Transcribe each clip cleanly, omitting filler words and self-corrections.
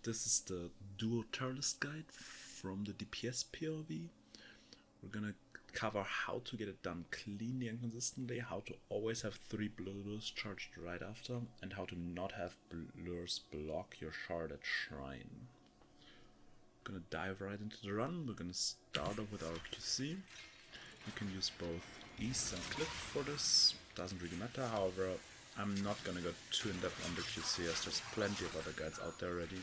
This is the dual Teralyst guide from the DPS PoV. We're gonna cover how to get it done cleanly and consistently, how to always have 3 lures charged right after, and how to not have lures block your shard at Shrine. We're gonna dive right into the run. We're gonna start off with our QC. You can use both East and Cliff for this, doesn't really matter. However, I'm not gonna go too in depth on the QC as there's plenty of other guides out there already.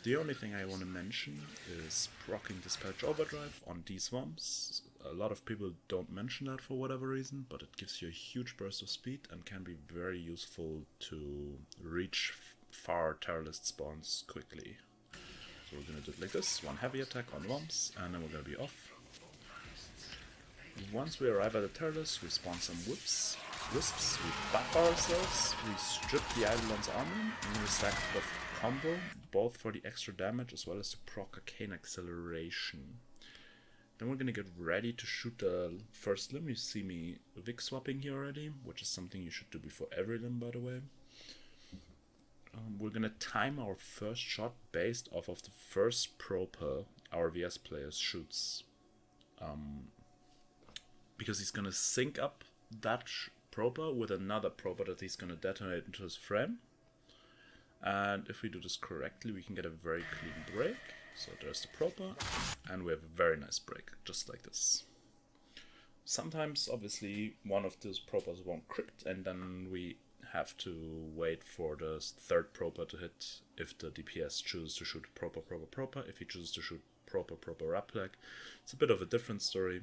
The only thing I want to mention is proccing Dispatch Overdrive on these swarms. A lot of people don't mention that for whatever reason, but it gives you a huge burst of speed and can be very useful to reach far Teralyst spawns quickly. So we're gonna do it like this, one heavy attack on swarms, and then we're gonna be off. Once we arrive at the Teralyst, we spawn some wisps, we buff ourselves, we strip the Eidolon's armor, and we stack the combo, both for the extra damage as well as to proc Arcane Acceleration. Then we're gonna get ready to shoot the first limb. You see me Vic swapping here already, which is something you should do before every limb, by the way. We're gonna time our first shot based off of the first proper our VS player shoots. Because he's gonna sync up that proper with another proper that he's gonna detonate into his frame. And if we do this correctly, we can get a very clean break. So there's the proper, and we have a very nice break, just like this. Sometimes, obviously, one of those propers won't crit, and then we have to wait for the third proper to hit if the DPS chooses to shoot proper. If he chooses to shoot proper Raplag, it's a bit of a different story.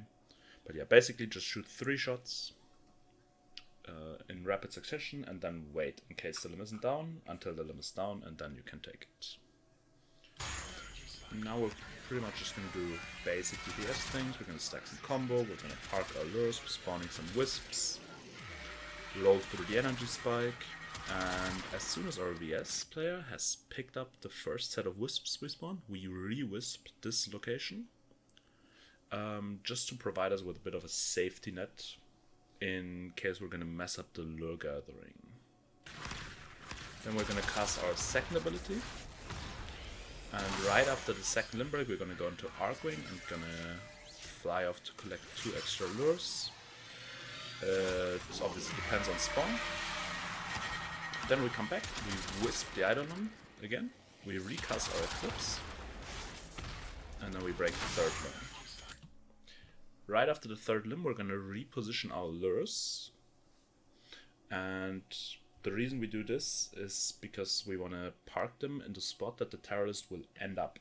But yeah, basically just shoot 3 shots in rapid succession and then wait in case the limb isn't down until the limb is down, and then you can take it. Now we're pretty much just going to do basic DPS things. We're going to stack some combo, we're going to park our lures, we're spawning some wisps, roll through the energy spike, and as soon as our VS player has picked up the first set of wisps we spawn, we re-wisp this location. Just to provide us with a bit of a safety net in case we're going to mess up the lure gathering. Then we're going to cast our second ability, and right after the second limb break we're going to go into Arcwing and going to fly off to collect 2 extra lures. This obviously depends on spawn. Then we come back, we wisp the Eidolon again, we recast our Eclipse, and then we break the third limb. Right after the third limb, we're going to reposition our lures, and the reason we do this is because we want to park them in the spot that the Teralyst will end up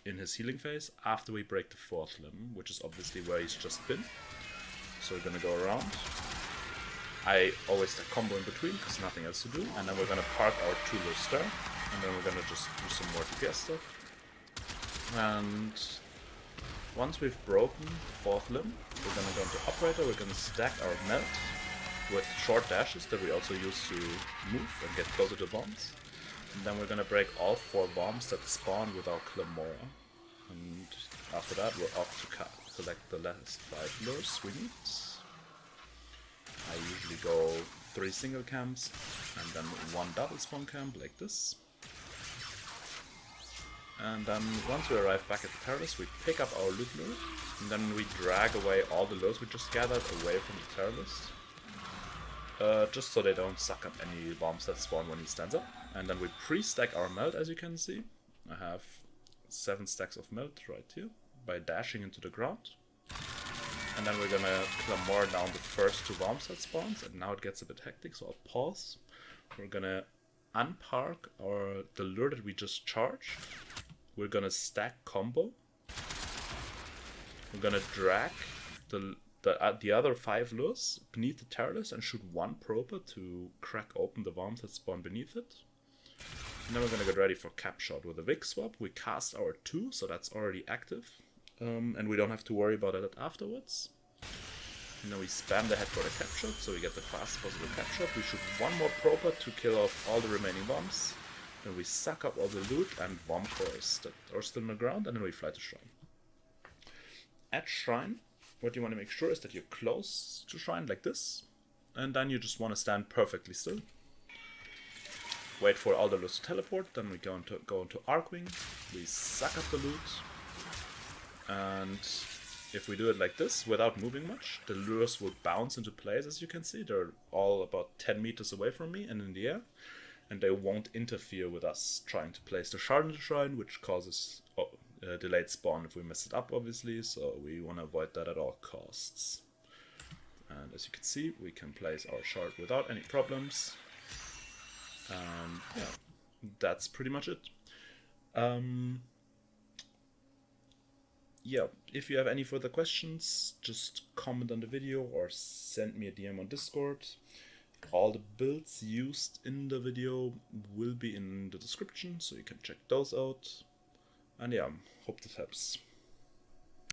in his healing phase after we break the 4th limb, which is obviously where he's just been. So we're going to go around. I always stack combo in between because nothing else to do, and then we're going to park our 2 lures there, and then we're going to just do some more DPS stuff. And once we've broken the 4th limb, we're going to go into Operator, we're going to stack our melt with short dashes that we also use to move and get closer to bombs. And then we're going to break all 4 bombs that spawn with our Clamora. And after that we're off to collect the last 5 lures we need. I usually go 3 single camps and then 1 double spawn camp like this. And then once we arrive back at the Teralyst, we pick up our loot lure, and then we drag away all the lures we just gathered away from the Teralyst, just so they don't suck up any bombs that spawn when he stands up. And then we pre-stack our melt, as you can see. I have 7 stacks of melt right here by dashing into the ground. And then we're gonna Clamor down the first 2 bombs that spawns, and now it gets a bit hectic, so I'll pause. We're gonna unpark the lure that we just charged. We're gonna stack combo. We're gonna drag the other 5 lures beneath the Teralyst and shoot 1 proper to crack open the bombs that spawn beneath it. And then we're gonna get ready for cap shot with a Vic swap. We cast our 2, so that's already active, and we don't have to worry about it afterwards. And then we spam the head for the cap shot, so we get the fastest possible cap shot. We shoot 1 more proper to kill off all the remaining bombs. Then we suck up all the loot and bomb cores that are still on the ground, and then we fly to Shrine. At Shrine, what you want to make sure is that you're close to Shrine like this, and then you just want to stand perfectly still. wait for all the lures to teleport, then we go into Arcwing, we suck up the loot, and if we do it like this, without moving much, the lures will bounce into place, as you can see. They're all about 10 meters away from me and in the air, and they won't interfere with us trying to place the shard in the shrine, which causes delayed spawn if we mess it up, obviously, so we want to avoid that at all costs. And as you can see, we can place our shard without any problems. And yeah, that's pretty much it. Yeah, if you have any further questions, just comment on the video or send me a DM on Discord. All the builds used in the video will be in the description, so you can check those out. And yeah, hope this helps.